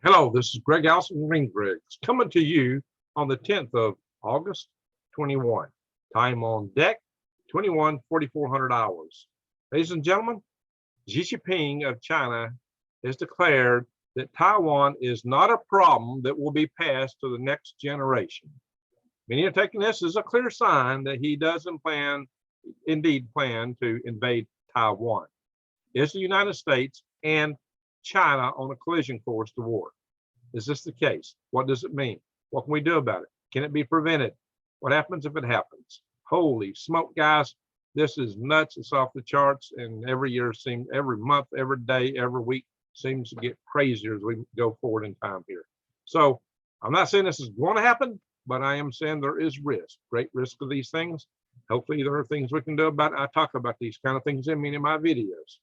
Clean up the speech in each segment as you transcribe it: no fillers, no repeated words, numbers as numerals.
Hello, this is Greg Allison Green Griggs coming to you on the 10th of August 21. Time on deck 21:4400 hours. Ladies and gentlemen, Xi Jinping of China has declared that Taiwan is not a problem that will be passed to the next generation. Many are taking this as a clear sign that he doesn't indeed plan to invade Taiwan. Is the United States and China on a collision course to war? Is this the case? What does it mean? What can we do about it? Can it be prevented? What happens if it happens? Holy smoke, guys. This is nuts. It's off the charts. And every month, every day, every week seems to get crazier as we go forward in time here. So I'm not saying this is going to happen, but I am saying there is risk, great risk of these things. Hopefully there are things we can do about it. I talk about these kind of things in many of my videos.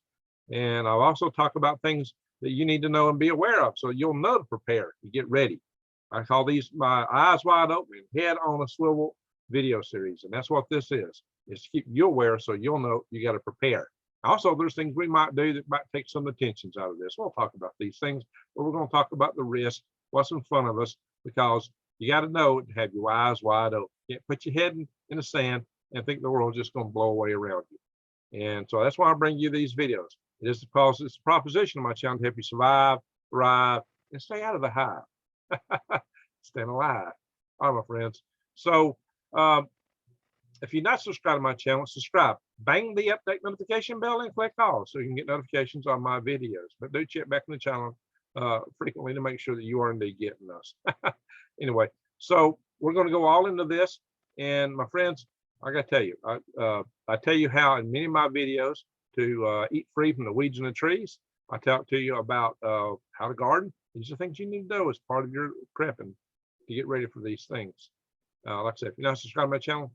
And I'll also talk about things that you need to know and be aware of so you'll know to prepare, to get ready. I call these my eyes wide open, head on a swivel video series. And that's what this is to keep you aware so you'll know you got to prepare. Also, there's things we might do that might take some of the tensions out of this. We'll talk about these things, but we're going to talk about the risk, what's in front of us, because you got to know to have your eyes wide open. You can't put your head in the sand and think the world's just going to blow away around you. And so that's why I bring you these videos. It is because it's a proposition of my channel to help you survive, thrive, and stay out of the hive. Staying alive. All right, my friends. So if you're not subscribed to my channel, subscribe. Bang the update notification bell and click all so you can get notifications on my videos. But do check back in the channel frequently to make sure that you are indeed getting us. Anyway, so we're going to go all into this. And my friends, I got to tell you, I tell you how in many of my videos to eat free from the weeds and the trees. I talk to you about how to garden. These are things you need to know as part of your prepping to get ready for these things. Like I said, if you're not subscribed to my channel,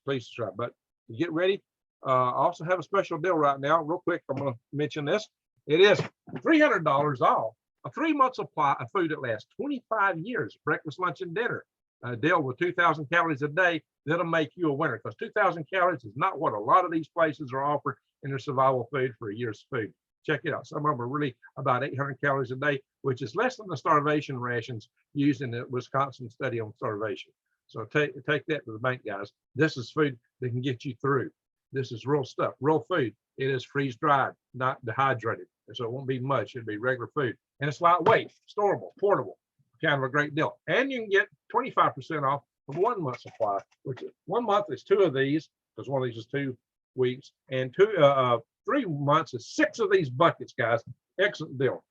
please subscribe. But to get ready, I also have a special deal right now. Real quick, I'm going to mention this. It is $300 off a 3-month supply of food that lasts 25 years, breakfast, lunch, and dinner. A deal with 2,000 calories a day that'll make you a winner, because 2,000 calories is not what a lot of these places are offering in their survival food for a year's food. Check it out. Some of them are really about 800 calories a day, which is less than the starvation rations used in the Wisconsin study on starvation. So take that to the bank, guys. This is food that can get you through. This is real stuff, real food. It is freeze dried, not dehydrated. And so it won't be much. It'll be regular food. And it's lightweight, storable, portable, kind of a great deal. And you can get 25% off of 1 month supply, which is 1 month is 2 of these, because one of these is 2 weeks, and 3 months is 6 of these buckets, guys. Excellent deal,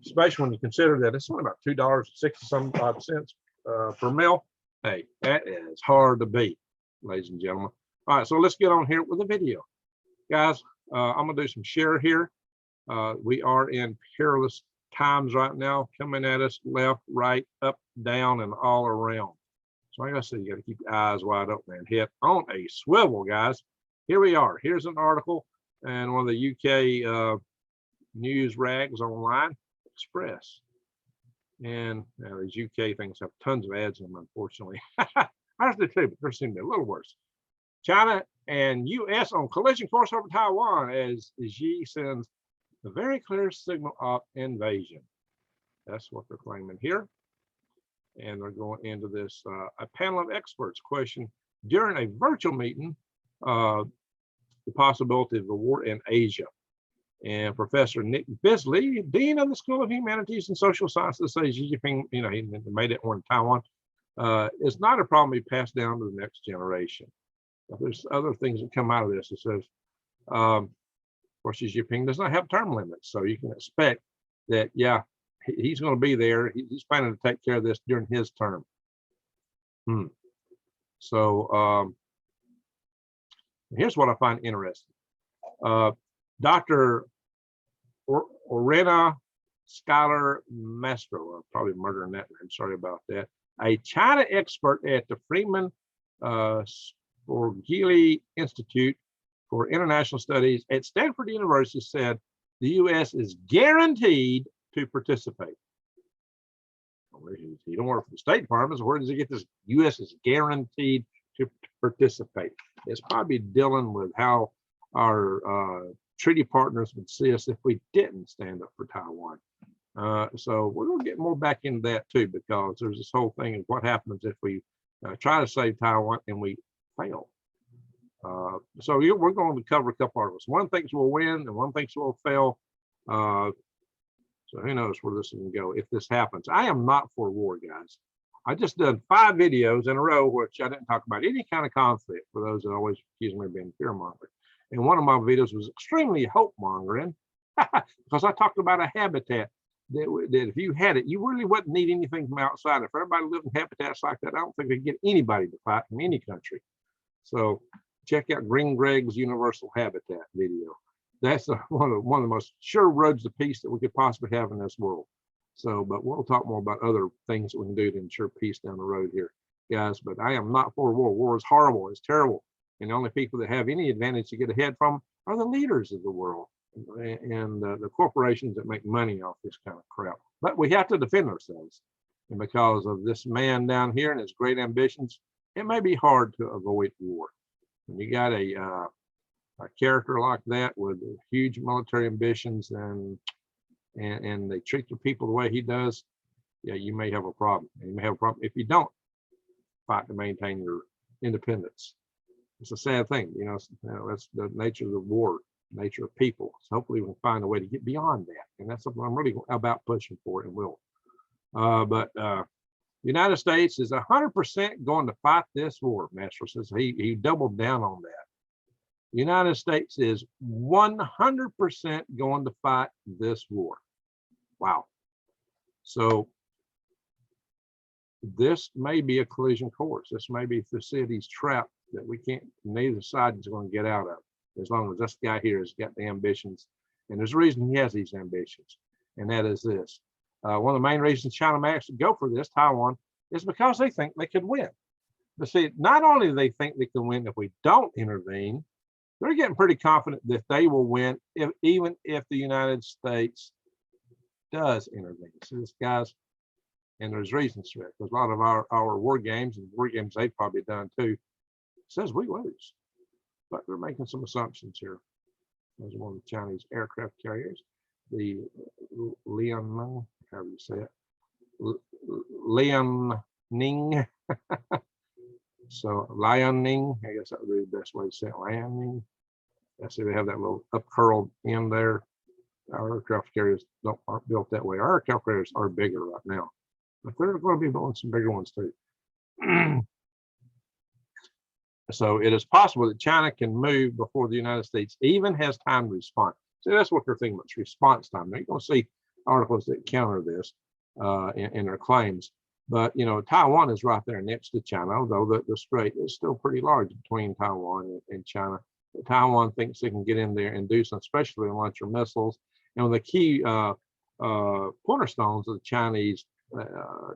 especially when you consider that it's only about $2.60 per meal. Hey, that is hard to beat, ladies and gentlemen. All right, so let's get on here with the video, guys. I'm gonna do some share here. We are in perilous times right now, coming at us left, right, up, down, and all around. So like I said, you got to keep your eyes wide open and head on a swivel, guys. Here we are. Here's an article and one of the UK news rags online, Express. And these UK things have tons of ads in them, unfortunately. I do too, but there seem to be a little worse. China and US on collision course over Taiwan as Xi sends a very clear signal of invasion. That's what they're claiming here. And they're going into this, a panel of experts question during a virtual meeting, the possibility of a war in Asia. And Professor Nick Bisley, Dean of the School of Humanities and Social Sciences, says Xi Jinping, he made it one in Taiwan, is not a problem to be passed down to the next generation. But there's other things that come out of this. It says, of course, Xi Jinping does not have term limits, so you can expect that, yeah, he's going to be there. He's planning to take care of this during his term. So here's what I find interesting. Dr. Orena Scholar Mastro, I'm probably murdering that name, sorry about that, a China expert at the Freeman Sporgili Institute for International Studies at Stanford University, said the U.S. is guaranteed to participate. He don't work for the State Department, so where does he get this? U.S. is guaranteed to participate. It's probably dealing with how our treaty partners would see us if we didn't stand up for Taiwan. So we're going to get more back into that too, because there's this whole thing of what happens if we try to save Taiwan and we fail. So we're going to cover a couple articles. One thinks we'll win and one thinks we'll fail. So who knows where this can go if this happens. I am not for war, guys. I just done 5 videos in a row which I didn't talk about any kind of conflict, for those that always accuse me of being fear-mongering. And one of my videos was extremely hope-mongering because I talked about a habitat that if you had it, you really wouldn't need anything from outside. If everybody lived in habitats like that, I don't think they could get anybody to fight in any country. So check out Green Greg's Universal Habitat video. That's one of the most sure roads to peace that we could possibly have in this world. So, but we'll talk more about other things that we can do to ensure peace down the road here, guys. But I am not for war. War is horrible. It's terrible. And the only people that have any advantage to get ahead from are the leaders of the world and the corporations that make money off this kind of crap. But we have to defend ourselves. And because of this man down here and his great ambitions, it may be hard to avoid war. When you got a character like that with huge military ambitions and they treat the people the way he does, yeah, you may have a problem. And you may have a problem if you don't fight to maintain your independence. It's a sad thing, that's the nature of the war, nature of people. So hopefully we can find a way to get beyond that. And that's something I'm really about pushing for and will. But United States is 100% going to fight this war, Master says. He doubled down on that. United States is 100% going to fight this war. Wow. So this may be a collision course. This may be the city's trap that we can't, neither side is going to get out of, as long as this guy here has got the ambitions. And there's a reason he has these ambitions, and that is this. One of the main reasons China may actually go for this, Taiwan, is because they think they could win. But see, not only do they think they can win if we don't intervene, they're getting pretty confident that they will win even if the United States does intervene. So this, guys, and there's reasons for it, because a lot of our war games and war games they've probably done too, says we lose. But they're making some assumptions here. There's one of the Chinese aircraft carriers, the Liaoning, however you say it, Liaoning. So Liaoning, I guess that would be the best way to say it, Liaoning. I see they have that little up curled end there. Our aircraft carriers aren't built that way. Our aircraft carriers are bigger right now, but they're going to be building some bigger ones too. So it is possible that China can move before the United States even has time to respond. So that's what they're thinking about, response time. Now, you're going to see articles that counter this in their claims. But, Taiwan is right there next to China, although the strait is still pretty large between Taiwan and China. But Taiwan thinks they can get in there and do some, especially launch your missiles. And one of the key cornerstones of the Chinese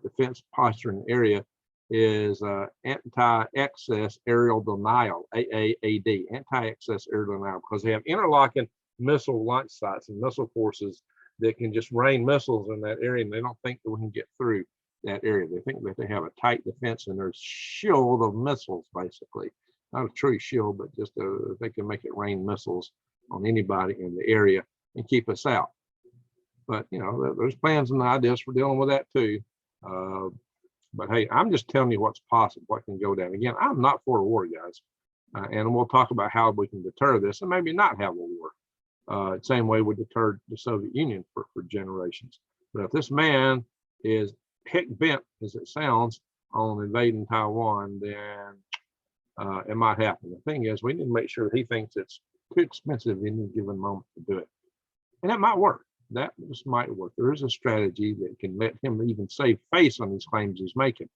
defense posture in the area is anti-access aerial denial, AAAD, anti-access aerial denial, because they have interlocking missile launch sites and missile forces that can just rain missiles in that area, and they don't think that we can get through that area. They think that they have a tight defense and there's shield of missiles, basically. Not a true shield, but just they can make it rain missiles on anybody in the area and keep us out. But, there's plans and ideas for dealing with that too. But hey, I'm just telling you what's possible, what can go down. Again, I'm not for a war, guys. And we'll talk about how we can deter this and maybe not have a war. Same way we deterred the Soviet Union for generations. But if this man is heck bent, as it sounds, on invading Taiwan, then it might happen. The thing is, we need to make sure he thinks it's too expensive in any given moment to do it. And that might work. That just might work. There is a strategy that can let him even save face on these claims he's making.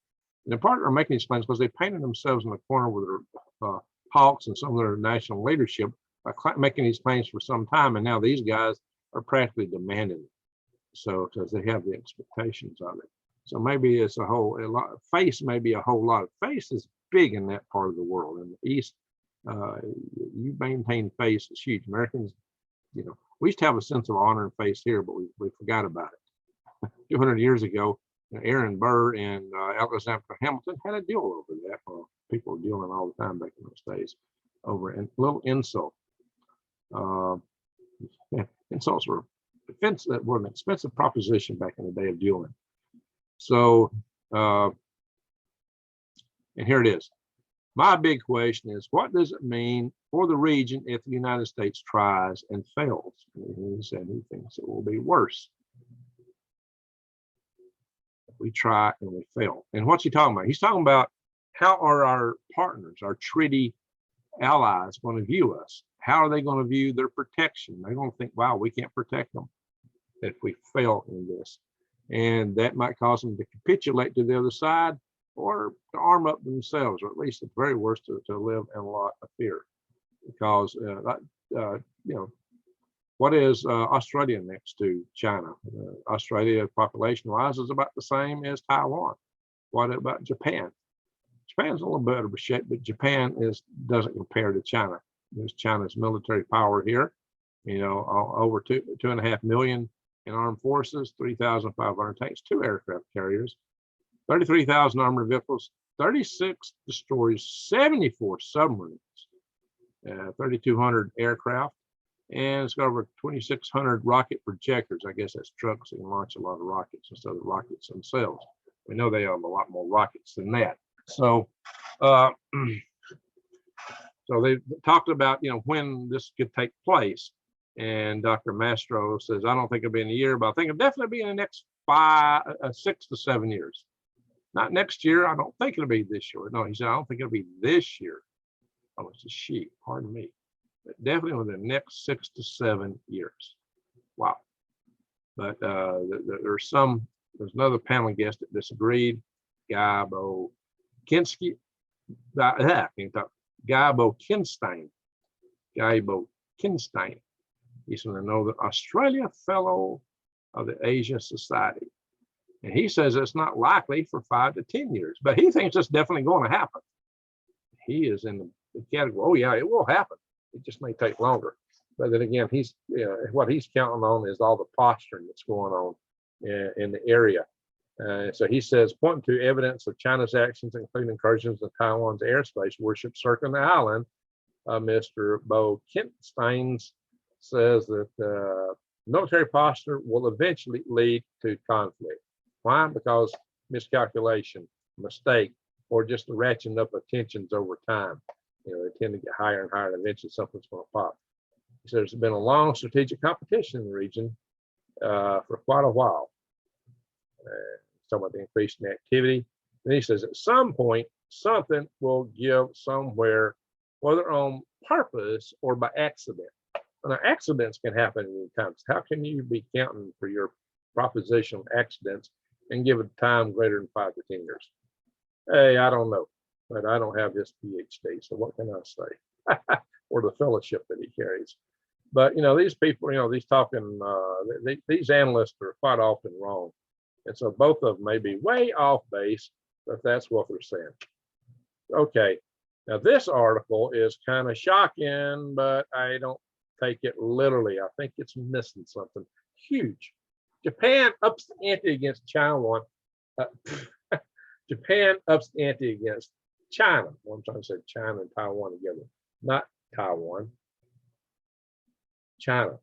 And in part, they're making these claims because they painted themselves in the corner with their hawks and some of their national leadership by making these claims for some time. And now these guys are practically demanding it. So, because they have the expectations of it. So maybe it's face may be a whole lot. Face is big in that part of the world. In the East, you maintain face is huge. Americans, we used to have a sense of honor and face here, but we forgot about it. 200 years ago, Aaron Burr and Alexander Hamilton had a deal over that. Well, people were dealing all the time back in those days over a little insult. Insults were defensive, was an expensive proposition back in the day of doing. So, and here it is. My big question is, what does it mean for the region if the United States tries and fails? And he said he thinks it will be worse if we try and we fail. And what's he talking about? He's talking about how are our partners, our treaty allies, going to view us? How are they going to view their protection? They're going to think, wow, we can't protect them if we fail in this. And that might cause them to capitulate to the other side, or to arm up themselves, or at least at the very worst to live in a lot of fear. Because, you know, what is Australia next to China? Australia, population-wise, is about the same as Taiwan. What about Japan? Japan's a little better of a shape, but Japan doesn't compare to China. There's China's military power here, you know, over 2.5 million in armed forces, 3,500 tanks, 2 aircraft carriers, 33,000 armored vehicles, 36 destroyers, 74 submarines, 3,200 aircraft, and it's got over 2,600 rocket projectors. I guess that's trucks that can launch a lot of rockets instead of the rockets themselves. We know they have a lot more rockets than that. So, so they talked about, you know, when this could take place. And Dr. Mastro says, I don't think it'll be in a year, but I think it'll definitely be in the next 6 to 7 years. Not next year. I don't think it'll be this year. No, he said, I don't think it'll be this year. Oh, it's a she, pardon me. But definitely within the next 6 to 7 years. Wow. But there's another panel guest that disagreed. Gabo Kinstein. He's from the Northern Australia Fellow of the Asia Society. And he says it's not likely for 5 to 10 years, but he thinks it's definitely going to happen. He is in the category, oh yeah, it will happen. It just may take longer. But then again, what he's counting on is all the posturing that's going on in the area. So he says, pointing to evidence of China's actions, including incursions of Taiwan's airspace, warship circling the island, Mr. Bo Kinstein says that military posture will eventually lead to conflict. Why? Because miscalculation, mistake, or just the ratcheting up of tensions over time. You know, they tend to get higher and higher, and eventually something's going to pop. He says there's been a long strategic competition in the region for quite a while. Talking about the increase in activity. And he says at some point, something will give somewhere, whether on purpose or by accident. Now, accidents can happen many times. How can you be counting for your propositional accidents and give it time greater than 5 to 10 years? Hey, I don't know, but I don't have his PhD, so what can I say? Or the fellowship that he carries. But, you know, these people, you know, these analysts are quite often wrong. And so both of them may be way off base, but that's what they're saying. Okay, now this article is kind of shocking, but I don't take it literally. I think it's missing something huge. Japan ups the ante against China. Japan ups the ante against China. Well, I'm trying to say China and Taiwan together, not Taiwan. China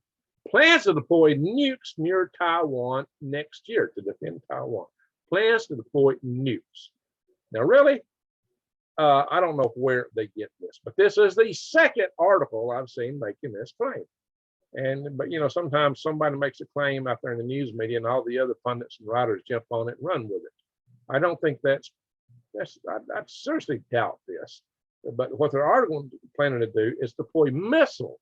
plans to deploy nukes near Taiwan next year to defend Taiwan. Plans to deploy nukes. Now, really, I don't know where they get this, but this is the second article I've seen making this claim. But you know, sometimes somebody makes a claim out there in the news media, and all the other pundits and writers jump on it and run with it. I don't think I seriously doubt this. But what their article planning to do is deploy missiles.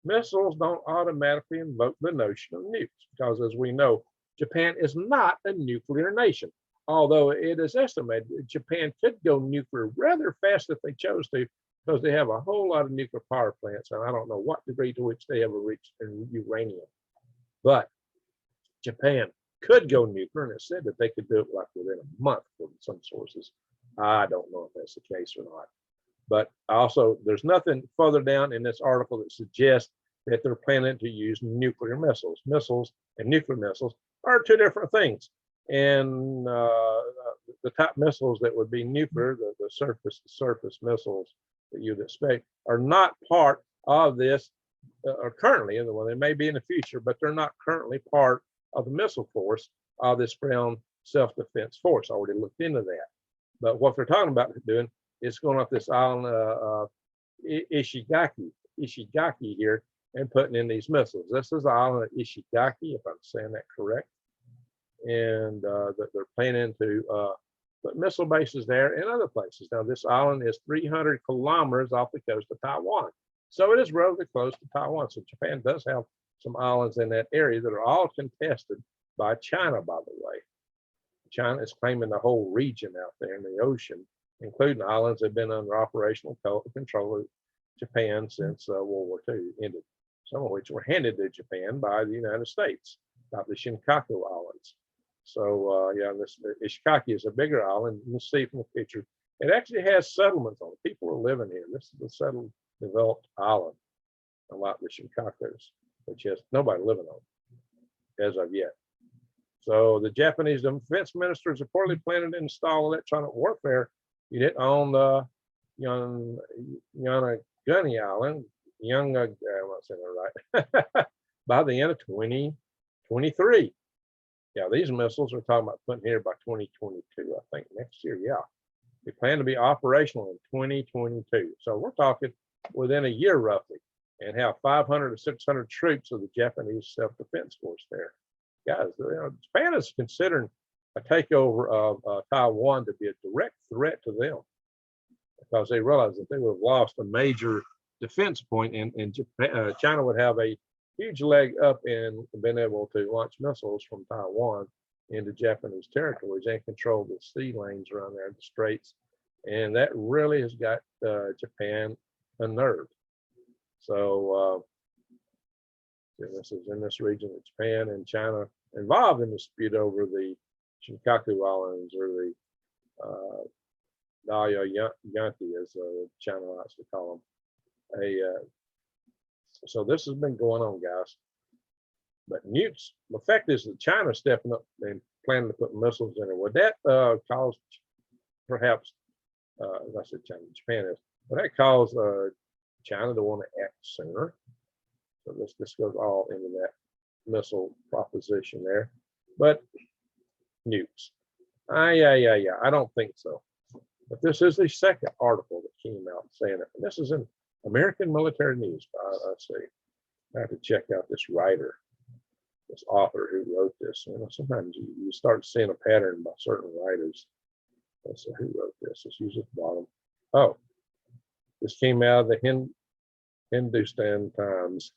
Missiles don't automatically invoke the notion of nukes, because as we know, Japan is not a nuclear nation. Although it is estimated that Japan could go nuclear rather fast if they chose to, because they have a whole lot of nuclear power plants, and I don't know what degree to which they ever reached in uranium. But Japan could go nuclear, and it said that they could do it like within a month from some sources. I don't know if that's the case or not. But also, there's nothing further down in this article that suggests that they're planning to use nuclear missiles. Missiles and nuclear missiles are 2 different things. And the type missiles that would be nuclear, the surface missiles that you'd expect, are not part of this are currently, well, they may be in the future, but they're not currently part of the missile force of this ground self-defense force. I already looked into that. But what they're talking about doing is going off this island, Ishigaki here, and putting in these missiles. This is the island of Ishigaki, if I'm saying that correct. And that they're planning to put missile bases there and other places. Now, this island is 300 kilometers off the coast of Taiwan. So it is relatively close to Taiwan. So Japan does have some islands in that area that are all contested by China, by the way. China is claiming the whole region out there in the ocean, including islands that have been under operational control of Japan since World War II ended, some of which were handed to Japan by the United States, like the Shinkaku Islands. So yeah, this Ishigaki is a bigger island. You can see from the picture, it actually has settlements on it. People are living here. This is a settled, developed island, unlike the Shinkakus, which has nobody living on as of yet. So the Japanese defense minister is reportedly planning to install electronic warfare unit on the Yonaguni Island, I'm not saying that right, by the end of 2023. Yeah, these missiles are talking about putting here by 2022, I think next year. Yeah, they plan to be operational in 2022. So we're talking within a year roughly, and have 500 to 600 troops of the Japanese self-defense force there. Guys, Japan is considering a takeover of Taiwan to be a direct threat to them, because they realize that they would have lost a major defense point, and Japan, China would have a huge leg up in being able to launch missiles from Taiwan into Japanese territories and control the sea lanes around there, the straits. And that really has got Japan unnerved. So this is in this region of Japan and China involved in the dispute over the Shinkaku Islands, or the Daya Yanti, as China likes to call them. So this has been going on, guys. But nukes, the fact is that China stepping up and planning to put missiles in it. Would that cause, perhaps, as I said, China, Japan is, would that cause China to want to act sooner? So this goes all into that missile proposition there. But nukes, yeah, I don't think so. But this is the second article that came out saying it. And this is in American Military News. I say, I have to check out this writer, this author who wrote this. You know, sometimes you start seeing a pattern by certain writers. Let's see who wrote this. Let's use it at the bottom. Oh, this came out of the Hindustan Times.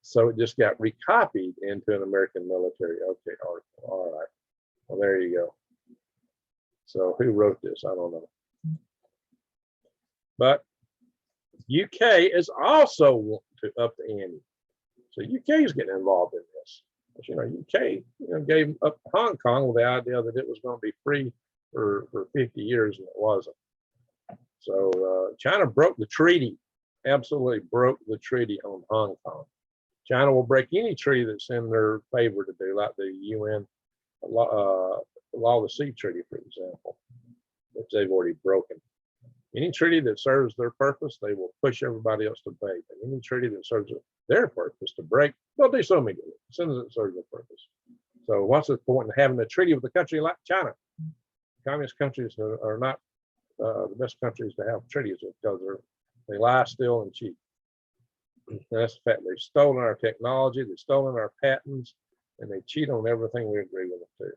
So it just got recopied into an American military article. All right. Well, there you go. So who wrote this? I don't know. But UK is also wanting to up the ante. So UK is getting involved in this. But, you know, UK gave up Hong Kong with the idea that it was going to be free for 50 years, and it wasn't. So China broke the treaty, absolutely broke the treaty on Hong Kong. China will break any treaty that's in their favor to do, like the UN Law of the Sea Treaty, for example, which they've already broken. Any treaty that serves their purpose, they will push everybody else to break. And any treaty that serves their purpose to break, they'll do so immediately, as soon as it serves their purpose. So what's the point in having a treaty with a country like China? Communist countries are not the best countries to have treaties with, because they lie, steal, and cheat. And that's the fact. They've stolen our technology, they've stolen our patents, and they cheat on everything we agree with them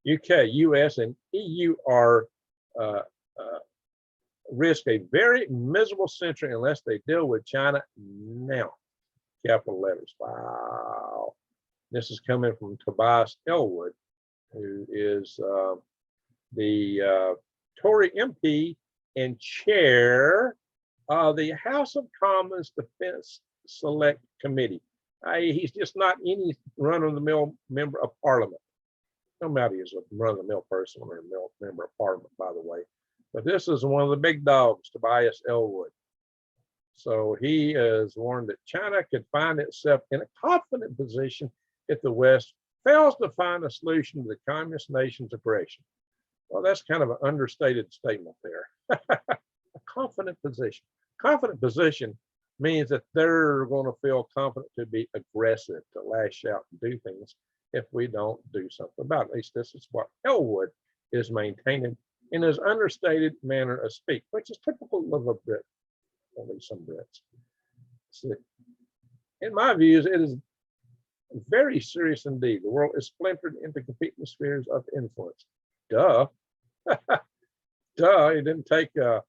to. UK, US, and EU are risk a very miserable century unless they deal with China now. Capital letters. Wow. This is coming from Tobias Elwood, who is the Tory MP and chair of the House of Commons Defense Select Committee. He's just not any run-of-the-mill member of Parliament. No matter he's a run-of-the-mill person or a member of Parliament, by the way. But this is one of the big dogs, Tobias Elwood. So he has warned that China could find itself in a confident position if the West fails to find a solution to the communist nation's aggression. Well, that's kind of an understated statement there. A confident position. Confident position means that they're going to feel confident to be aggressive, to lash out and do things if we don't do something about it. At least this is what Elwood is maintaining in his understated manner of speak, which is typical of a Brit, at least some Brits. So, in my views, it is very serious indeed. The world is splintered into competing spheres of influence. Duh. Duh. It didn't take the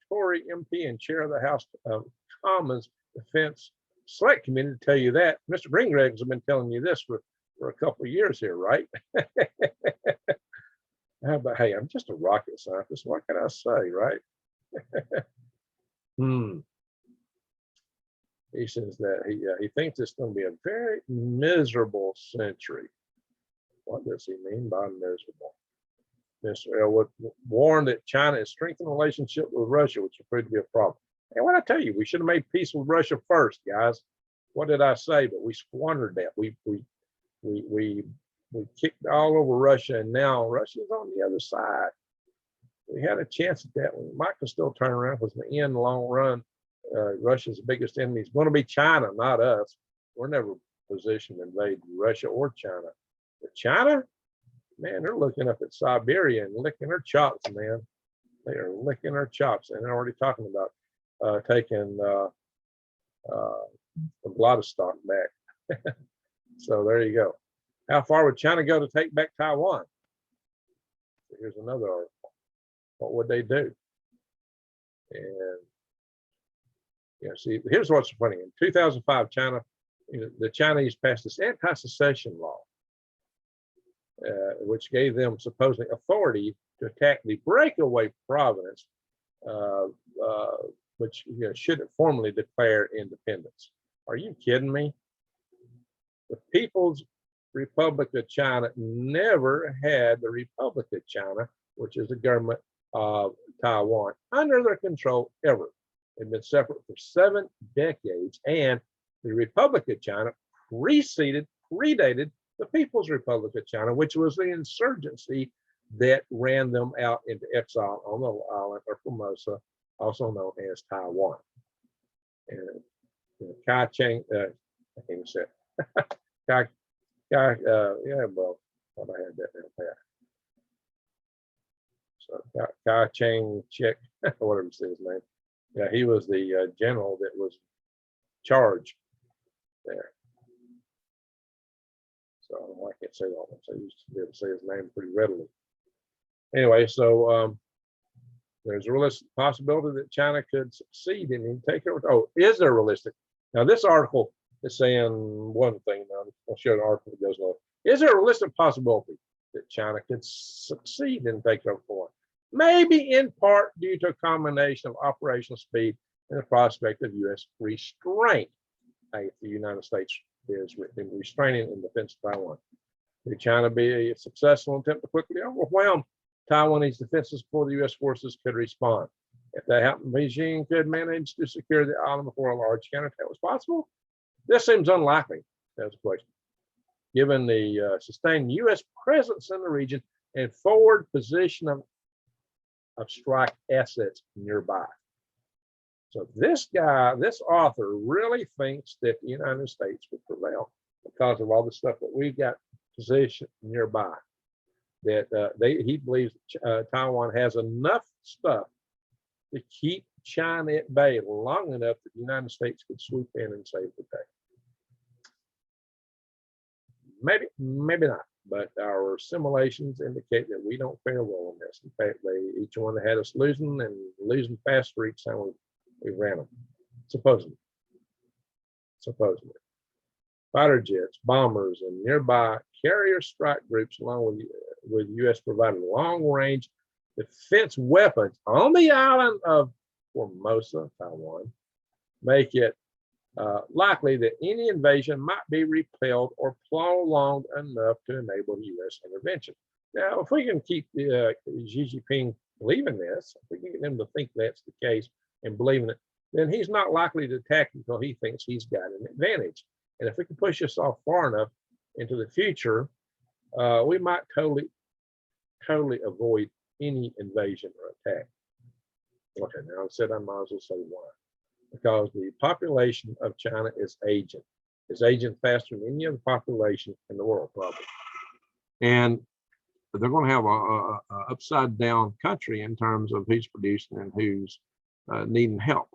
Tory MP and chair of the House of Commons Defense Select Committee to tell you that. Mr. Greengraves has been telling you this for a couple of years here, right? But hey, I'm just a rocket scientist. What can I say, right? He says that he thinks it's going to be a very miserable century. What does he mean by miserable? Mr. Elwood warned that China is strengthening a relationship with Russia, which will prove to be a problem. And what I tell you, we should have made peace with Russia first, guys. What did I say? But we squandered that. We kicked all over Russia, and now Russia's on the other side. We had a chance at that. We might still turn around because in the end, long run, Russia's biggest enemy is going to be China, not us. We're never positioned to invade Russia or China. But China, man, they're looking up at Siberia and licking their chops, man. They are licking their chops, and they're already talking about taking Vladivostok back. So there you go. How far would China go to take back Taiwan? So here's another article. What would they do? And see, here's what's funny. In 2005, China, the Chinese passed this anti-secession law, which gave them supposedly authority to attack the breakaway province, which shouldn't formally declare independence. Are you kidding me? The People's Republic of China never had the Republic of China, which is the government of Taiwan, under their control ever. They've been separate for 7 decades, and the Republic of China predated the People's Republic of China, which was the insurgency that ran them out into exile on the island of Formosa, also known as Taiwan. And Kai Cheng, I can't even say it. Yeah, well, I had that down there. So Kai Cheng Chek, whatever you say his name. Yeah, he was the general that was charged there. So I can't say that one. So I used to be able to say his name pretty readily. Anyway, so there's a realistic possibility that China could succeed and take over. Oh, is there realistic? Now, this article is saying one thing. Now, I'll show the article that goes on. Is there a realistic possibility that China could succeed and take over Taiwan? Maybe in part due to a combination of operational speed and the prospect of U.S. restraint. The United States is restraining in defense of Taiwan. Could China be a successful attempt to quickly overwhelm Taiwanese defenses before the U.S. forces could respond? If that happened, Beijing could manage to secure the island before a large counterattack was possible. This seems unlikely. That's a question. Given the sustained U.S. presence in the region and forward position of strike assets nearby. So this guy, this author, really thinks that the United States would prevail because of all the stuff that we've got positioned nearby. That he believes Taiwan has enough stuff to keep China at bay long enough that the United States could swoop in and save the day. Maybe, maybe not. But our simulations indicate that we don't fare well in this. In fact, each one had us losing and losing faster each time we ran them, supposedly. Fighter jets, bombers, and nearby carrier strike groups, along with U.S. provided long-range defense weapons on the island of Formosa, Taiwan, make it likely that any invasion might be repelled or prolonged enough to enable U.S. intervention. Now, if we can keep Xi Jinping believing this, if we can get them to think that's the case and believing it, then he's not likely to attack until he thinks he's got an advantage. And if we can push this off far enough into the future, we might totally avoid any invasion or attack. Okay, now I said I might as well say why. Because the population of China is aging. It's aging faster than any other population in the world, probably. And they're going to have a upside down country in terms of who's producing and who's needing help.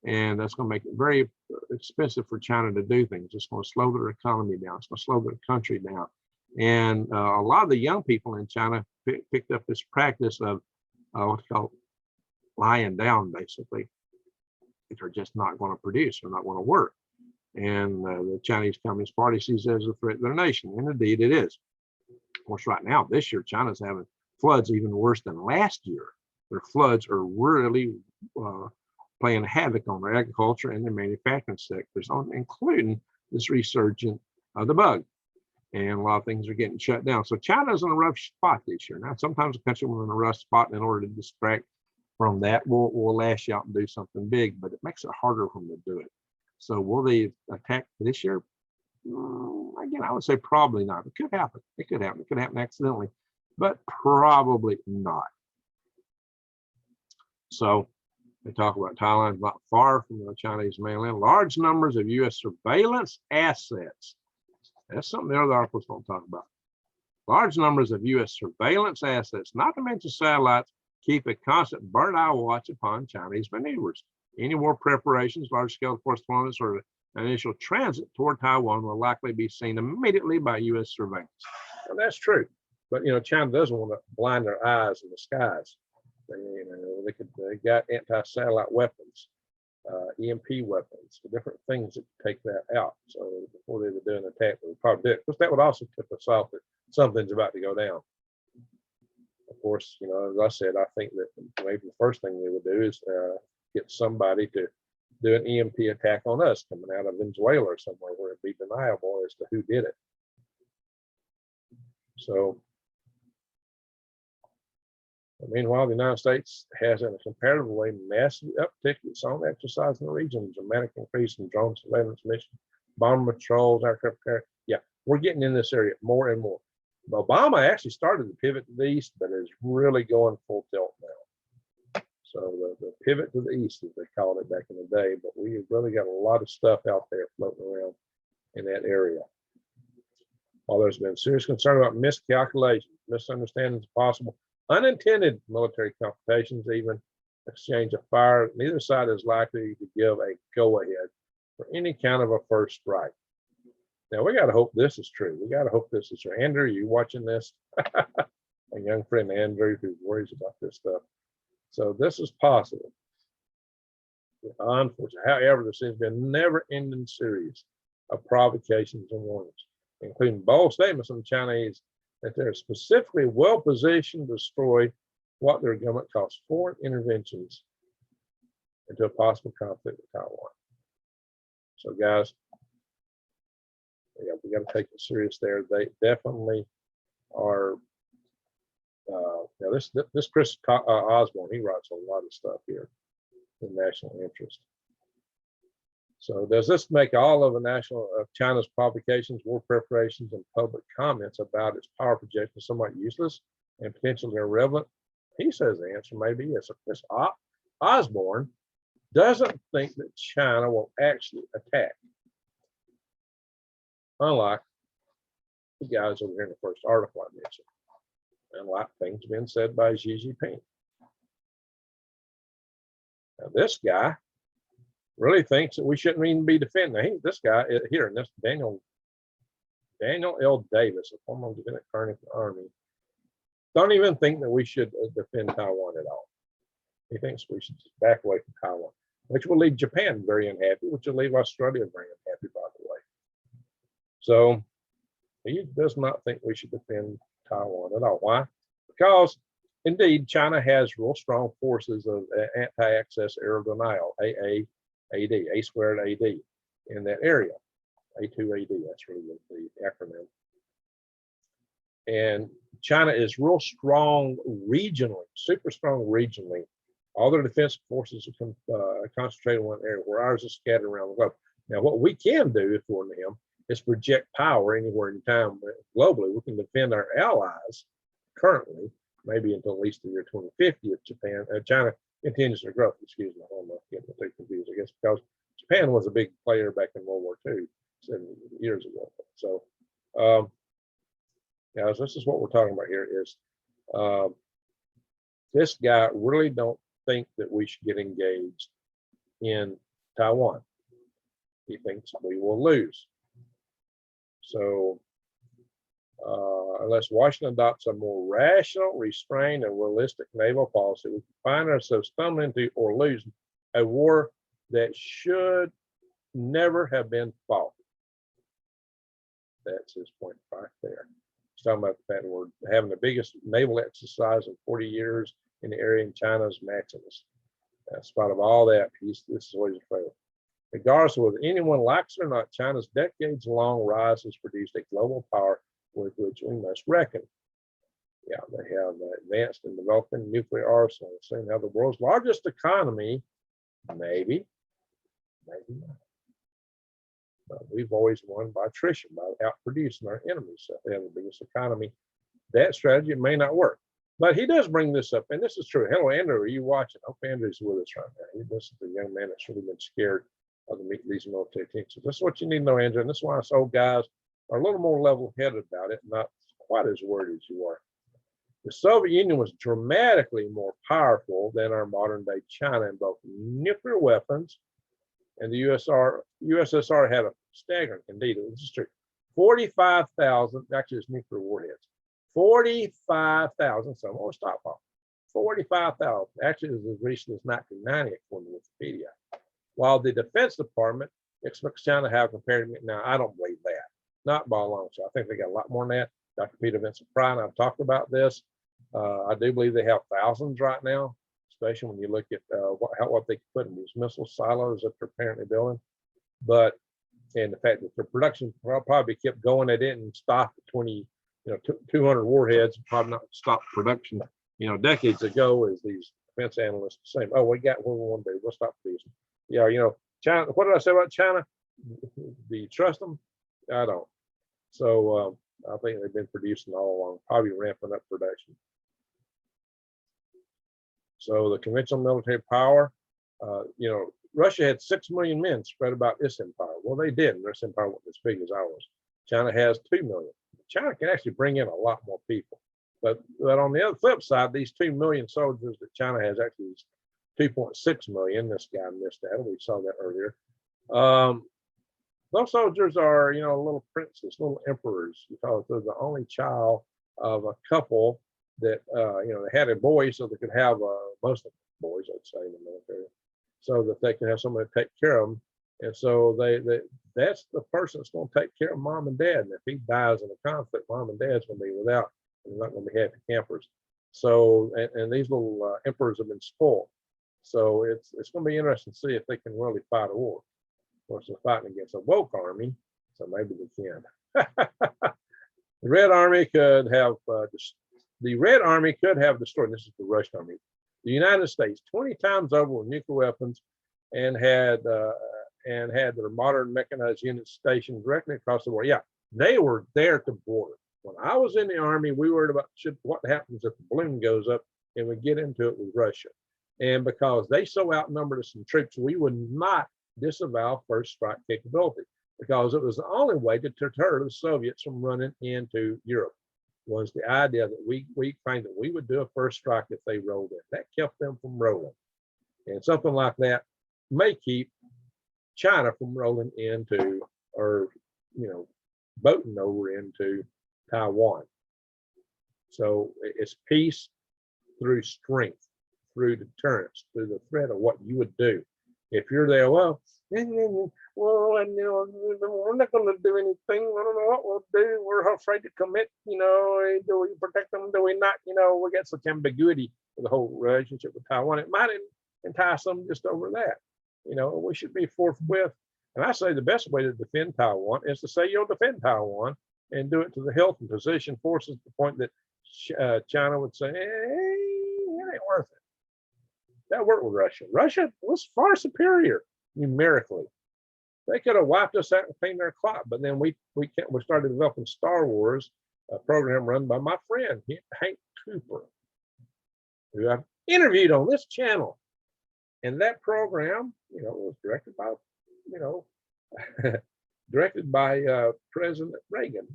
And that's going to make it very expensive for China to do things. It's going to slow their economy down. It's going to slow their country down. And a lot of the young people in China picked up this practice of what's called lying down, basically. They're just not going to produce. They're not going to work. And the Chinese Communist Party sees it as a threat to their nation. And indeed it is. Of course, right now, this year, China's having floods even worse than last year. Their floods are really playing havoc on their agriculture and their manufacturing sectors, including this resurgence of the bug. And a lot of things are getting shut down. So China's in a rough spot this year. Now, sometimes a country will in a rough spot, and in order to distract from that, we'll lash out and do something big, but it makes it harder for them to do it. So will they attack this year? Again, I would say probably not. It could happen. It could happen. It could happen accidentally, but probably not. So they talk about Thailand not far from the Chinese mainland. Large numbers of U.S. surveillance assets. That's something the other articles don't talk about. Large numbers of U.S. surveillance assets, not to mention satellites, keep a constant bird-eye watch upon Chinese maneuvers. Any more preparations, large-scale force deployments, or initial transit toward Taiwan will likely be seen immediately by U.S. surveillance. Well, that's true, but China doesn't want to blind their eyes in the skies. They got anti-satellite weapons, EMP weapons, different things that take that out. So before they would do an attack, they would probably do it. Because that would also tip us off that something's about to go down. Of course, as I said, I think that maybe the first thing they would do is get somebody to do an EMP attack on us coming out of Venezuela or somewhere where it'd be deniable as to who did it. So, meanwhile, the United States has, in a comparatively massive uptick its own exercise in the region, dramatic increase in drone surveillance missions, bomber patrols, aircraft carrier. Yeah, we're getting in this area more and more. Obama actually started to pivot to the east, but is really going full tilt now. So the pivot to the east, as they called it back in the day, but we have really got a lot of stuff out there floating around in that area. While there's been serious concern about miscalculations, misunderstandings possible, unintended military confrontations, even exchange of fire, neither side is likely to give a go-ahead for any kind of a first strike. Now, we got to hope this is true. We got to hope this is true. Andrew, you watching this? A young friend, Andrew, who worries about this stuff. So this is possible. Unfortunately, however, there seems to be a never-ending series of provocations and warnings, including bold statements from the Chinese that they're specifically well-positioned to destroy what their government calls foreign interventions into a possible conflict with Taiwan. So, guys, we got to take it serious there. They definitely are. Now, this Chris Osborne, he writes a lot of stuff here in national interest. So, does this make all of China's provocations, war preparations, and public comments about its power projection somewhat useless and potentially irrelevant? He says the answer may be yes. Chris Osborne doesn't think that China will actually attack, unlike the guys over here in the first article I mentioned, and like things being said by Xi Jinping. Now, this guy really thinks that we shouldn't even be defending. This guy here, and this Daniel L. Davis, a former lieutenant colonel of the Army, don't even think that we should defend Taiwan at all. He thinks we should just back away from Taiwan, which will leave Japan very unhappy, which will leave Australia very unhappy, by the way. So he does not think we should defend Taiwan at all. Why? Because indeed, China has real strong forces of anti-access air denial, AAAD, A squared AD, in that area. A2AD, that's really the acronym. And China is real strong regionally, super strong regionally. All their defense forces are concentrated in one area, where ours is scattered around the globe. Now, what we can do, if we're them, is project power anywhere in time globally. We can defend our allies currently, maybe until at least the year 2050 if China intentions of growth, excuse me. I don't know if I'm getting too confused, I guess, because Japan was a big player back in World War II, 7 years ago. So, guys, this is what we're talking about here is this guy really don't think that we should get engaged in Taiwan. He thinks we will lose. So, unless Washington adopts a more rational, restrained, and realistic naval policy, we can find ourselves stumbling into or losing a war that should never have been fought. That's his point right there. He's talking about the fact that we're having the biggest naval exercise in 40 years in the area, and China's matching us. In spite of all that, this is what he's afraid of. Regardless of whether anyone likes it or not, China's decades-long rise has produced a global power with which we must reckon. Yeah, they have advanced and developing nuclear arsenal. They have the world's largest economy. Maybe not. But we've always won by attrition, by outproducing our enemies. So if they have the biggest economy, that strategy may not work. But he does bring this up, and this is true. Hello, Andrew, are you watching? I hope Andrew's with us right now. This is the young man that's really been scared of these military tensions. This is what you need to know, Andrew, and this is why us old guys are a little more level-headed about it, not quite as worried as you are. The Soviet Union was dramatically more powerful than our modern-day China in both nuclear weapons, and the USSR had a staggering, indeed, it was true, 45,000, actually it's nuclear warheads, 45,000, so I'm going to stop off, 45,000, actually it was as recent as 1990 according to Wikipedia. While the Defense Department expects China to have comparatively, now I don't believe that, not by a long shot. I think they got a lot more than that. Dr. Peter Vincent Fry and I've talked about this. I do believe they have thousands right now, especially when you look at what they could put in these missile silos that they're apparently building. But, and the fact that their production probably kept going, they didn't stop at 200 warheads, probably not stopped production, decades ago, as these defense analysts are saying, oh, we got what we want to do, we'll stop producing. Yeah, China, what did I say about China? Do you trust them? I don't. So I think they've been producing all along, probably ramping up production. So the conventional military power, Russia had 6 million men spread about its empire. Well, they did, and their empire wasn't as big as ours. China has 2 million. China can actually bring in a lot more people. But on the other flip side, these 2 million soldiers that China has actually is 2.6 million. This guy missed that. We saw that earlier. Those soldiers are, little princes, little emperors, because they're the only child of a couple that, they had a boy so they could have most of the boys, I'd say, in the military, so that they can have somebody to take care of them. And so that's the person that's going to take care of mom and dad. And if he dies in a conflict, mom and dad's going to be without, and they're not going to be happy campers. So, and these little emperors have been spoiled. So it's going to be interesting to see if they can really fight a war. Of course, they're fighting against a woke army, so maybe they can. The Red Army could have destroyed. This is the Russian army, the United States 20 times over with nuclear weapons, and had their modern mechanized units stationed directly across the border. Yeah, they were there at the border. When I was in the army, we worried about what happens if the balloon goes up and we get into it with Russia. And because they so outnumbered us in troops, we would not disavow first strike capability, because it was the only way to deter the Soviets from running into Europe. Was the idea that we claimed that we would do a first strike if they rolled in. That kept them from rolling. And something like that may keep China from rolling into, or boating over into Taiwan. So it's peace through strength, through deterrence, through the threat of what you would do. If you're there, well, we're not going to do anything. I don't know what we'll do. We're afraid to commit. Do we protect them? Do we not? We got such ambiguity with the whole relationship with Taiwan. It might entice them just over that. We should be forthwith. And I say the best way to defend Taiwan is to say you'll defend Taiwan and do it to the hilt and position forces to the point that China would say, hey, it ain't worth it. That worked with Russia. Russia was far superior numerically. They could have wiped us out and cleaned their clock, but then we started developing Star Wars, a program run by my friend Hank Cooper, who I've interviewed on this channel. And that program, was directed by, you know, directed by President Reagan.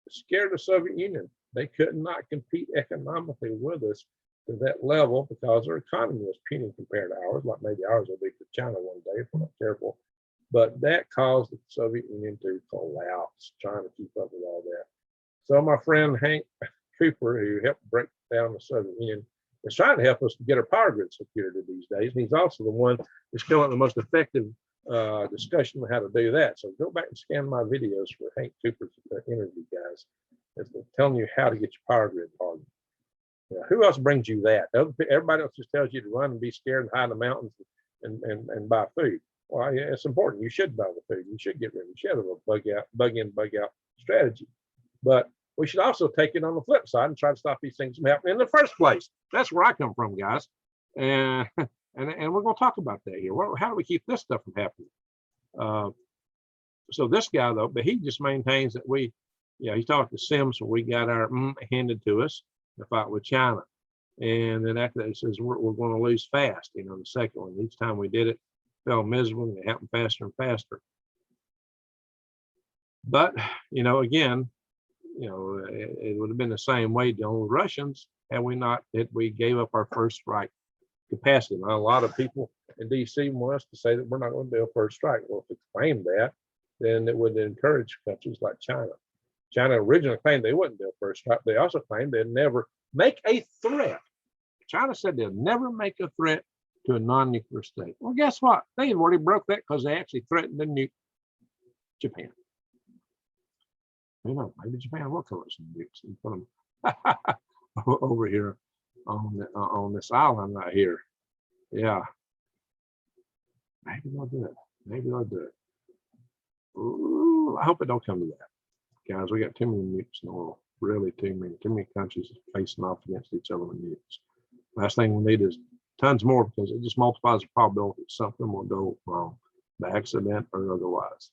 Scared the Soviet Union. They could not compete economically with us to that level because their economy was puny compared to ours, like maybe ours will be to China one day if we're not careful. But that caused the Soviet Union to collapse, trying to keep up with all that. So my friend Hank Cooper, who helped break down the Soviet Union, is trying to help us to get our power grid secured these days. And he's also the one who's come up with the most effective discussion on how to do that. So go back and scan my videos for Hank Cooper's interview, guys. It's telling you how to get your power grid hardened. Who else brings you that? Everybody else just tells you to run and be scared and hide in the mountains and buy food. Well, yeah, it's important. You should buy the food. You should get rid of it. You should have a bug in, bug out strategy. But we should also take it on the flip side and try to stop these things from happening in the first place. That's where I come from, guys. And we're going to talk about that here. How do we keep this stuff from happening? So this guy, though, but he just maintains that he's talking to Sims, so we got our handed to us to fight with China. And then after that, he says, we're going to lose fast. The second one, each time we did it, fell miserable, and it happened faster and faster. But, again, it would have been the same way to the Russians had we gave up our first strike capacity. Now, a lot of people in DC want us to say that we're not going to do a first strike. Well, if we claim that, then it would encourage countries like China. China originally claimed they wouldn't do a first strike. They also claimed they'd never make a threat. China said they'd never make a threat to a non-nuclear state. Well, guess what? They had already broke that because they actually threatened to nuke Japan. Maybe Japan will kill us some nukes and put them over here on this island right here. Yeah. Maybe they'll do it. Ooh, I hope it don't come to that. Guys, we got too many nukes in the world. Really too many countries facing off against each other with nukes. Last thing we need is tons more, because it just multiplies the probability that something will go wrong by accident or otherwise.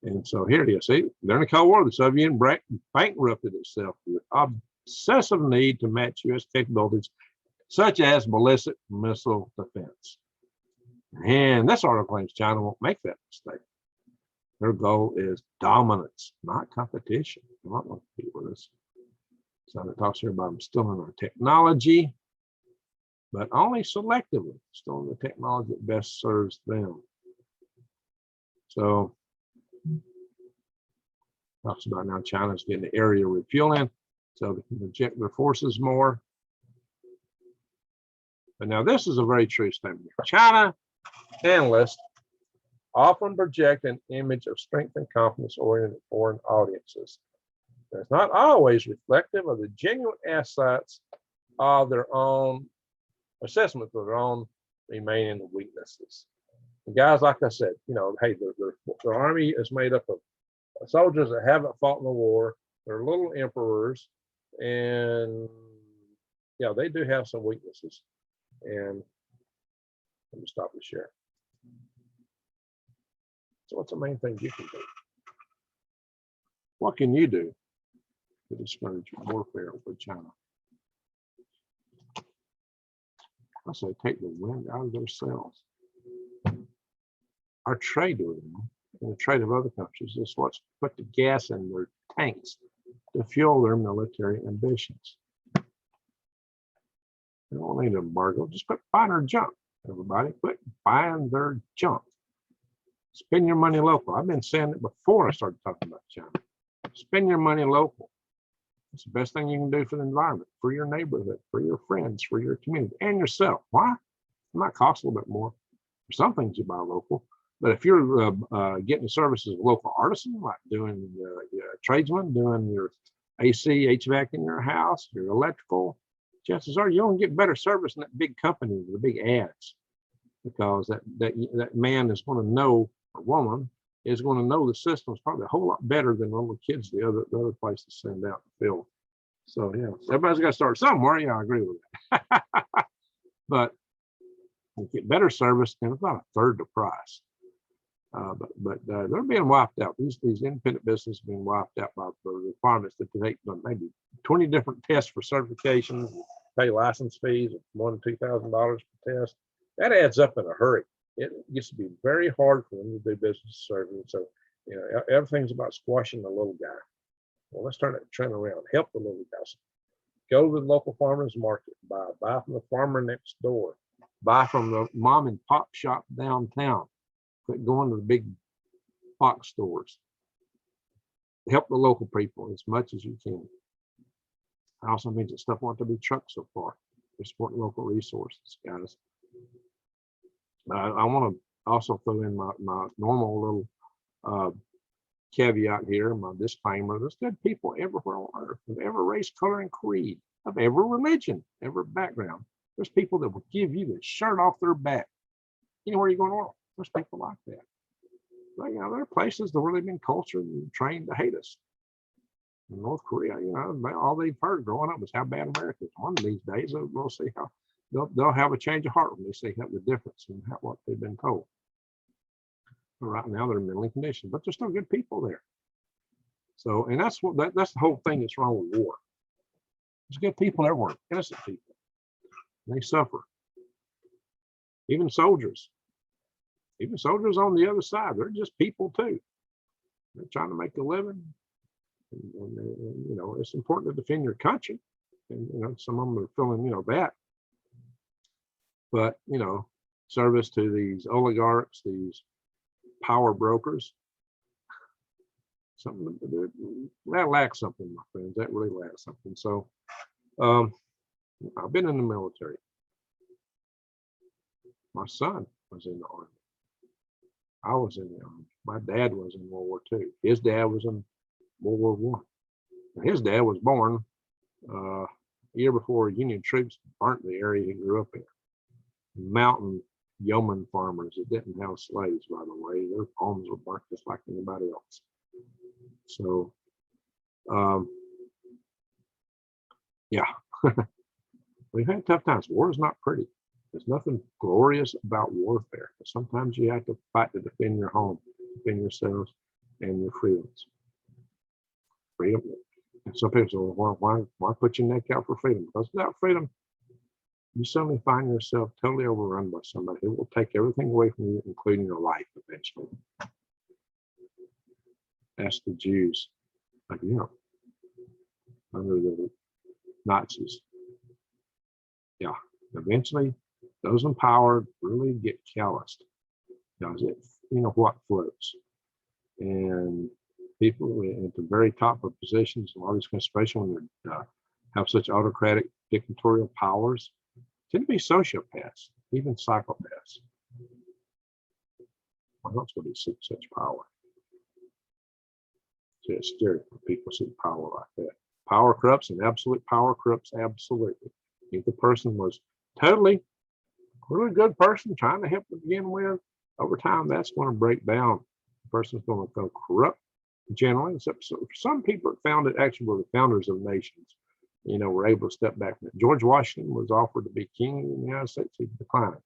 And so here it is. See, during the Cold War, the Soviet Union bankrupted itself with obsessive need to match U.S. capabilities, such as ballistic missile defense. And this article claims China won't make that mistake. Their goal is dominance, not competition. They're not going to compete with us. So it talks here about instilling our technology, but only selectively, instilling the technology that best serves them. So talks about now China's getting the area refueling, so they can project their forces more. But now this is a very true statement. China analysts often project an image of strength and confidence-oriented foreign audiences. It's not always reflective of the genuine assets of their own assessment of their own remaining weaknesses. And guys, like I said, hey, their army is made up of soldiers that haven't fought in the war. They're little emperors, and they do have some weaknesses. And let me stop the share. So what's the main thing you can do? What can you do to discourage warfare with China? I say take the wind out of their sails. Our trade with them and the trade of other countries is what's put the gas in their tanks to fuel their military ambitions. They don't need an embargo. Just quit buying their junk, everybody. Quit buying their junk. Spend your money local. I've been saying it before I started talking about China. Spend your money local. It's the best thing you can do for the environment, for your neighborhood, for your friends, for your community, and yourself. Why? It might cost a little bit more. For some things you buy local. But if you're getting the services of local artisan, like doing tradesman, doing your AC, HVAC in your house, your electrical, chances are you're going to get better service than that big company with the big ads, because that man is going to know, or woman is going to know the system is probably a whole lot better than all the kids the other places send out the field. So yeah, everybody's got to start somewhere. Yeah, I agree with that. But you get better service and about a third the price. But they're being wiped out. These independent businesses are being wiped out by the requirements that they take maybe 20 different tests for certifications, pay license fees of $1,000 to $2,000 per test. that adds up in a hurry. It gets to be very hard for them to do business serving. So, everything's about squashing the little guy. Well, let's turn that trend around. Help the little guys. Go to the local farmers market. Buy from the farmer next door. Buy from the mom and pop shop downtown. Quit going to the big box stores. Help the local people as much as you can. It also means that stuff won't have to be trucked so far. We support local resources, guys. I want to also throw in my normal little caveat here, my disclaimer. There's good people everywhere on earth, of every race, color, and creed, of every religion, every background. There's people that will give you the shirt off their back anywhere you go in the world. There's people like that. But, there are places that where they've been cultured and trained to hate us. In North Korea, all they've heard growing up was how bad America is. One of these days, we'll see how they'll have a change of heart when they see the difference in what they've been told. But right now, they're mentally conditioned, but there's still good people there. So, and that's the whole thing that's wrong with war. There's good people everywhere, innocent people. They suffer. Even soldiers on the other side, they're just people too. They're trying to make a living. And it's important to defend your country. And, some of them are feeling, that. But, service to these oligarchs, these power brokers, that lacks something, my friends. That really lacks something. So, I've been in the military. My son was in the Army. I was in the Army. My dad was in World War II. His dad was in World War I. His dad was born a year before Union troops burnt the area he grew up in. Mountain yeoman farmers that didn't have slaves, by the way. Their homes were burnt just like anybody else. So, yeah, we've had tough times. War is not pretty. There's nothing glorious about warfare. But sometimes you have to fight to defend your home, defend yourselves and your freedoms. Freedom. And some people say, well, why put your neck out for freedom? Because without freedom, you suddenly find yourself totally overrun by somebody who will take everything away from you, including your life eventually. Ask the Jews, under the Nazis. Yeah, eventually those in power really get calloused because what floats. And people at the very top of positions, a lot of these, especially when they have such autocratic dictatorial powers, tend to be sociopaths, even psychopaths. Why else would they seek such power? So it's scary when people seek power like that. Power corrupts, and absolute power corrupts absolutely. If the person was totally really good person trying to help to begin with, over time that's going to break down. The person's going to go corrupt generally. So some people that founded actually were the founders of nations, were able to step back from it. George Washington was offered to be king in the United States. He declined.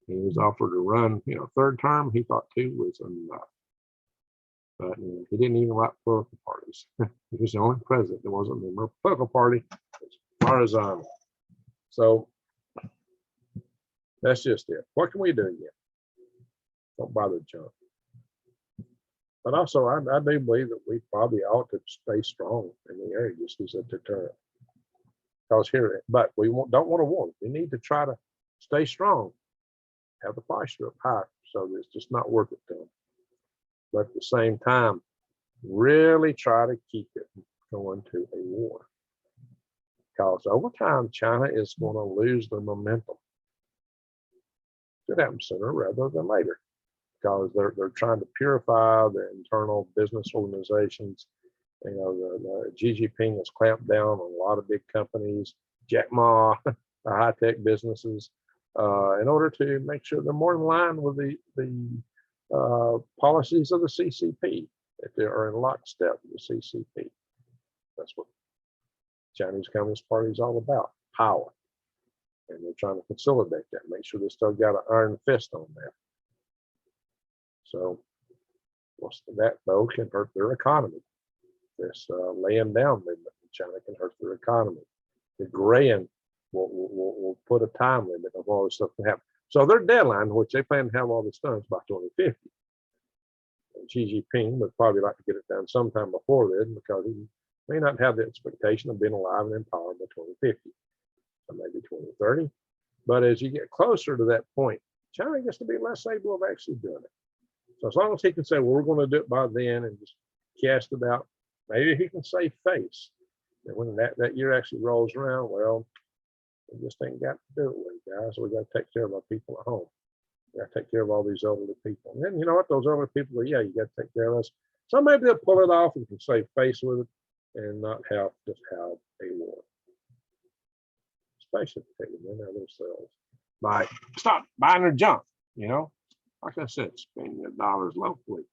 He was offered to run, third term. He thought 2 was enough. But he didn't even like political parties. He was the only president that wasn't a member of the political party, as far as I know. So that's just it. What can we do again? Don't bother junk. But also, I do believe that we probably ought to stay strong in the area just as a deterrent. Because but we don't want to war. We need to try to stay strong, have the posture up high, so that it's just not worth it to them. But at the same time, really try to keep it going to a war. Because over time, China is going to lose their momentum. It happens sooner rather than later, because they're trying to purify the internal business organizations. The Xi Jinping has clamped down on a lot of big companies, Jack Ma, the high-tech businesses, in order to make sure they're more in line with the policies of the CCP, that they are in lockstep with the CCP. That's what Chinese Communist Party is all about, power. And they're trying to consolidate that, make sure they still got an iron fist on that. So that, though, can hurt their economy. This laying down movement in China can hurt their economy. The graying will put a time limit of all this stuff can happen. So their deadline, which they plan to have all this done, is by 2050. And Xi Jinping would probably like to get it done sometime before then, because he may not have the expectation of being alive and in power by 2050, or maybe 2030. But as you get closer to that point, China gets to be less able of actually doing it. So as long as he can say, well, we're going to do it by then and just cast it out, maybe he can save face. And when that year actually rolls around, well, we just ain't got to do it with, guys. We got to take care of our people at home. We got to take care of all these elderly people. And then, you know what, those elderly people are, yeah, you got to take care of us. So maybe they'll pull it off and can save face with it and not have just have a war. Especially if they take them in themselves. By stop buying their junk, you know. Like I said, spend your dollars locally.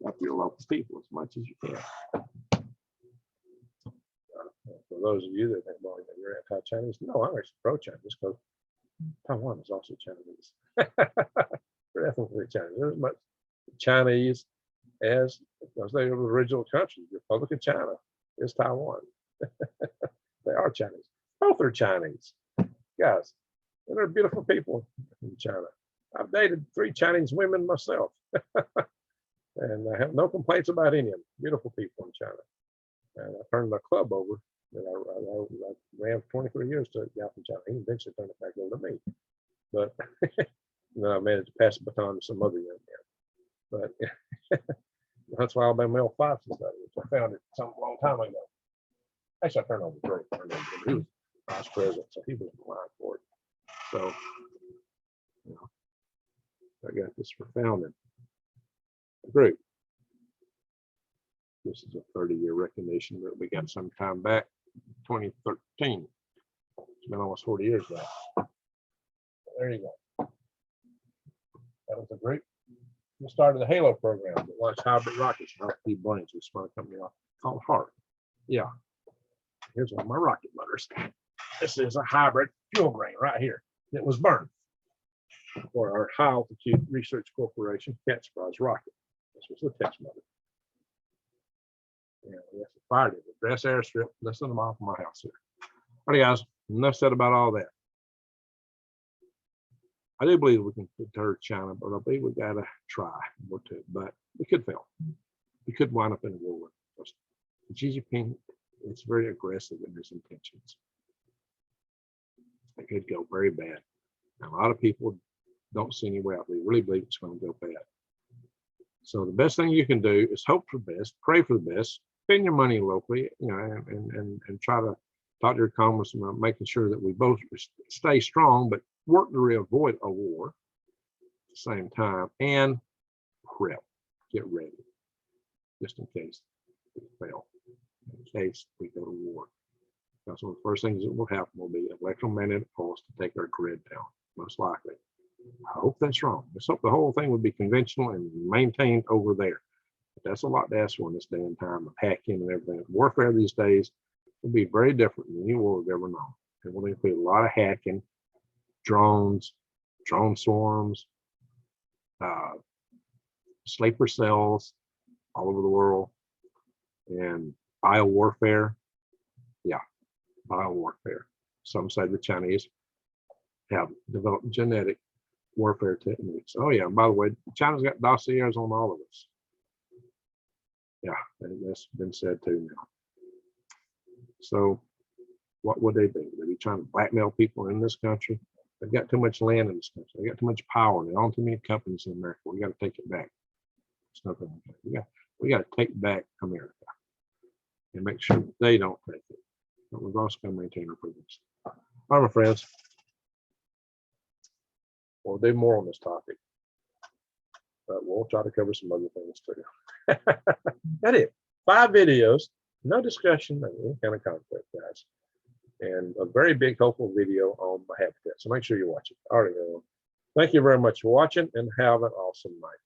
Help your local people as much as you can. For those of you that think, well, you're anti-Chinese, no, I'm actually pro-Chinese because Taiwan is also Chinese. We're definitely Chinese. There's as much Chinese as they were the original country. The Republic of China is Taiwan. They are Chinese. Both are Chinese, guys. And they're beautiful people in China. I've dated 3 Chinese women myself, and I have no complaints about any of them. Beautiful people in China. And I turned my club over that I ran for 23 years to a guy from China. He eventually turned it back over to me. But then I managed to pass the baton to some other young men. But that's why I've been male fights and stuff, which I found it some long time ago. Actually, I turned over Drake. He was vice president, so he was in line for it. So, you know, I got this for founding a group. This is a 30-year recognition that we got some time back, 2013. It's been almost 40 years now. There you go. That was a group. We started the Halo program that launched hybrid rockets and LP brains. We spun a company off called HART. Yeah. Here's one of my rocket motors. This is a hybrid fuel brain right here. It was burned for our high altitude research corporation Cat Surprise rocket. This was the test motor. Yeah, we actually fired it at Dress Airstrip, less than a mile from my house here. All right, guys, enough said about all that. I do believe we can deter China, but I believe we got to try more too. But we could fail. We could wind up in a war with us. Xi Jinping is very aggressive in his intentions. It could go very bad. And a lot of people don't see any way out. They really believe it's going to go bad. So the best thing you can do is hope for the best, pray for the best, spend your money locally, you know, and try to talk to your congressman about making sure that we both stay strong, but work to avoid a war at the same time, and prep, get ready, just in case we fail, in case we go to war. That's one of the first things that will happen will be electromagnetic pulse to take our grid down, most likely. I hope that's wrong. Let's hope the whole thing would be conventional and maintained over there. But that's a lot to ask for in this day and time of hacking and everything. Warfare these days will be very different than any war we've ever known. It will include a lot of hacking, drones, drone swarms, sleeper cells all over the world, and biowarfare. Yeah, biowarfare. Some say the Chinese have developed genetic warfare techniques. Oh yeah, and by the way, China's got dossiers on all of us. Yeah, that's been said too now. So what would they do? They'd be trying to blackmail people in this country. They've got too much land in this country. They got too much power. They own too many companies in America. We got to take it back. It's nothing like that. We got to take back America and make sure that they don't take it. But we've also got to maintain our freedoms. All right, my friends. We'll do more on this topic, but we'll try to cover some other things too. That's it. 5 videos, no discussion of any kind of conflict, guys, and a very big hopeful video on my habitat. So make sure you watch it. All right, everyone. Thank you very much for watching, and have an awesome night.